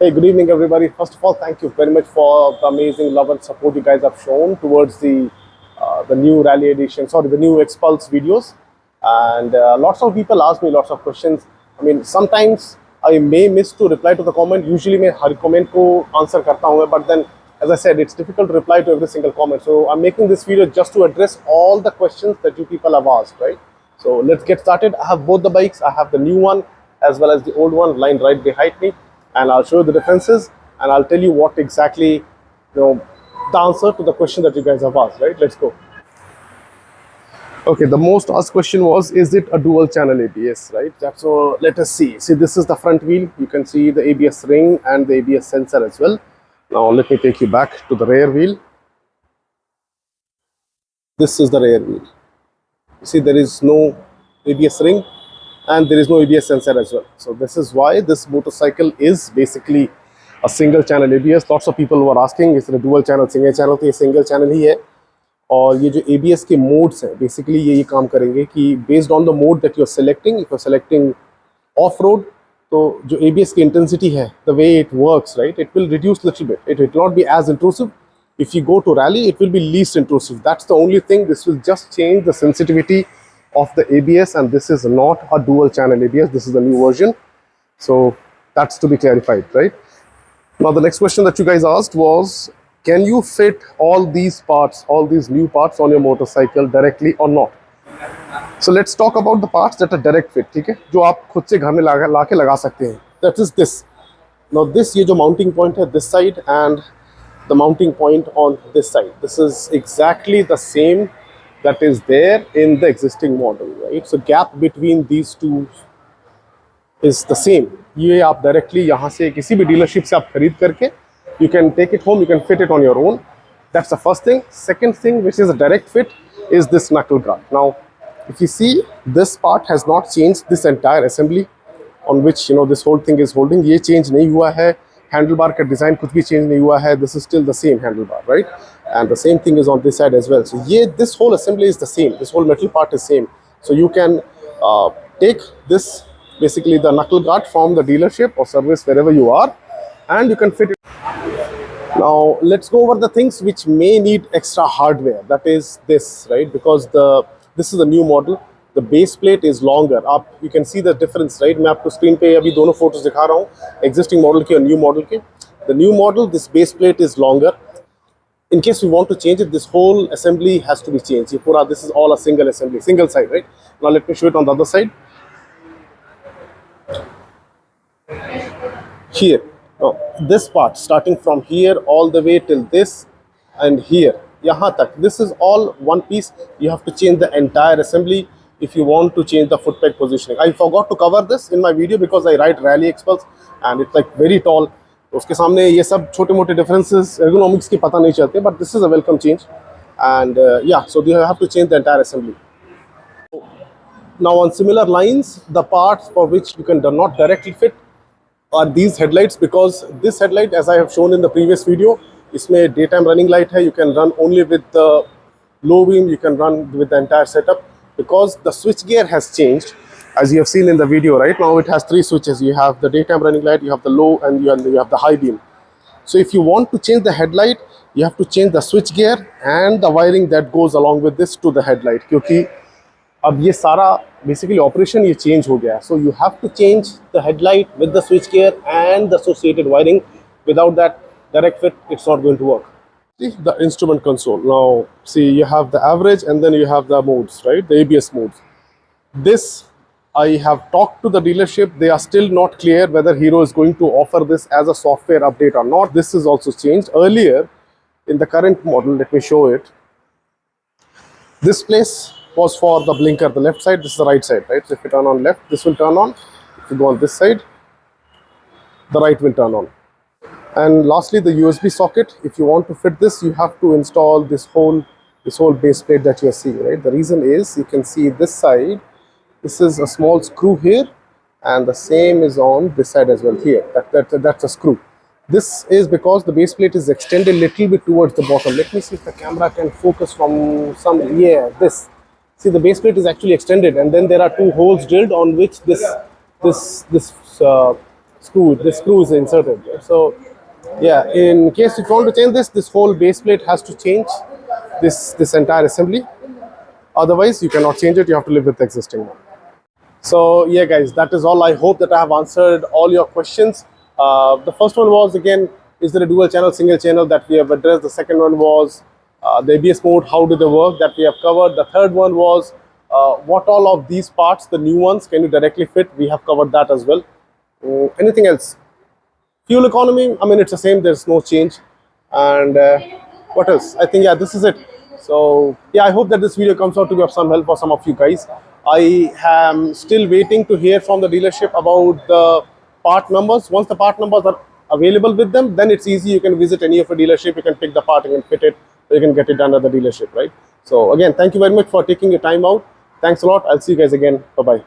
Hey, good evening, everybody. First of all, thank you very much for the amazing love and support you guys have shown towards the new Rally Edition, the new Xpulse videos. And lots of people ask me lots of questions. I mean, sometimes I may miss to reply to the comment. Usually, मैं हर comment को answer करता हूँ, but then, as I said, it's difficult to reply to every single comment. So I'm making this video just to address all the questions that you people have asked, right? So let's get started. I have both the bikes. I have the new one as well as the old one lying right behind me. And I'll show you the differences and I'll tell you what exactly, the answer to the question that you guys have asked, right? Let's go. Okay, the most asked question was, is it a dual channel ABS, right? So let us see. See, this is the front wheel. You can see the ABS ring and the ABS sensor as well. Now let me take you back to the rear wheel. This is the rear wheel. You see, there is no ABS ring and there is no ABS sensor as well. So this is why this motorcycle is basically a single channel ABS. Lots of people were asking, is it a dual channel, single channel? तो ये single channel ही है. और ये जो ABS के modes हैं, basically ये काम करेंगे कि based on the mode that you are selecting, if you are selecting off-road, तो जो ABS की intensity है, the way it works, right, it will reduce little bit. It will not be as intrusive. If you go to rally, it will be least intrusive. That's the only thing. This will just change the sensitivity of the ABS, and this is not a dual channel ABS. This is the new version, so that's to be clarified, right? Now the next question that you guys asked was, can you fit all these parts, all these new parts on your motorcycle directly or not? So let's talk about the parts that are direct fit, ठीक है, जो आप खुद से घर में लाके लगा सकते हैं. That is this. Now this, ये जो mounting point है this side and the mounting point on this side, this is exactly the same that is there in the existing model, right? So gap between these two is the same. ये आप directly यहाँ से किसी भी dealership से आप खरीद करके, you can take it home, you can fit it on your own. That's the first thing. Second thing, which is a direct fit, is this knuckle guard. Now, if you see, this part has not changed. This entire assembly on which this whole thing is holding, ये change नहीं हुआ है. Handlebar का design कुछ भी change नहीं हुआ है. This is still the same handlebar, right? And the same thing is on this side as well. So this whole assembly is the same. This whole metal part is same. So you can take this, basically the knuckle guard from the dealership or service wherever you are, and you can fit it. Now let's go over the things which may need extra hardware. That is this, right? Because this is a new model. The base plate is longer. You can see the difference, right? मैं आपको screen पे अभी दोनों photos दिखा रहा हूँ. Existing model के और new model के. The new model, this base plate is longer. In case we want to change it, this whole assembly has to be changed. This is all a single assembly, single side, right? Now let me show it on the other side. Here, now this part, starting from here all the way till this and here, yahan tak, this is all one piece. You have to change the entire assembly if you want to change the foot peg positioning. I forgot to cover this in my video because I ride Rally Xpulse and it's like very tall. उसके सामने ये सब छोटे मोटे differences ergonomics की पता नहीं चलते, but this is a welcome change. And yeah, so you have to change the entire assembly. Now on similar lines, the parts for which you can not directly fit are these headlights, because this headlight, as I have shown in the previous video, इसमें daytime running light है. You can run only with the low beam, you can run with the entire setup, because the switch gear has changed. As you have seen in the video, right now it has 3 switches. You have the daytime running light, you have the low, and you have the high beam. So if you want to change the headlight, you have to change the switch gear and the wiring that goes along with this to the headlight, क्योंकि अब ये सारा basically operation ये change हो गया. So you have to change the headlight with the switch gear and the associated wiring. Without that direct fit, it's not going to work. See the instrument console. Now see, you have the average and then you have the modes, right? The ABS modes. This, I have talked to the dealership. They are still not clear whether Hero is going to offer this as a software update or not. This is also changed. Earlier, in the current model, let me show it. This place was for the blinker, the left side. This is the right side, right? So if you turn on left, this will turn on. If you go on this side, the right will turn on. And lastly, the USB socket. If you want to fit this, you have to install this whole base plate that you are seeing, right? The reason is, you can see this side. This is a small screw here, and the same is on this side as well here. That's a screw. This is because the base plate is extended a little bit towards the bottom. Let me see if the camera can focus from some. Yeah, this. See, the base plate is actually extended, and then there are 2 holes drilled on which this screw. The screw is inserted there. So yeah, in case if you want to change this, this whole base plate has to change. This entire assembly. Otherwise, you cannot change it. You have to live with the existing one. So yeah, guys, that is all. I hope that I have answered all your questions. The first one was, again, is there a dual channel, single channel, that we have addressed. The second one was the ABS mode, how do they work, that we have covered. The third one was what all of these parts, the new ones, can you directly fit. We have covered that as well. Anything else? Fuel economy, I mean, it's the same, there's no change. And what else? I think, yeah, this is it. So yeah, I hope that this video comes out to be of some help for some of you guys. I am still waiting to hear from the dealership about the part numbers. Once the part numbers are available with them, then it's easy. You can visit any of a dealership, you can pick the part, you can fit it, or you can get it done at the dealership, right? So again, thank you very much for taking your time out. Thanks a lot. I'll see you guys again. Bye-bye.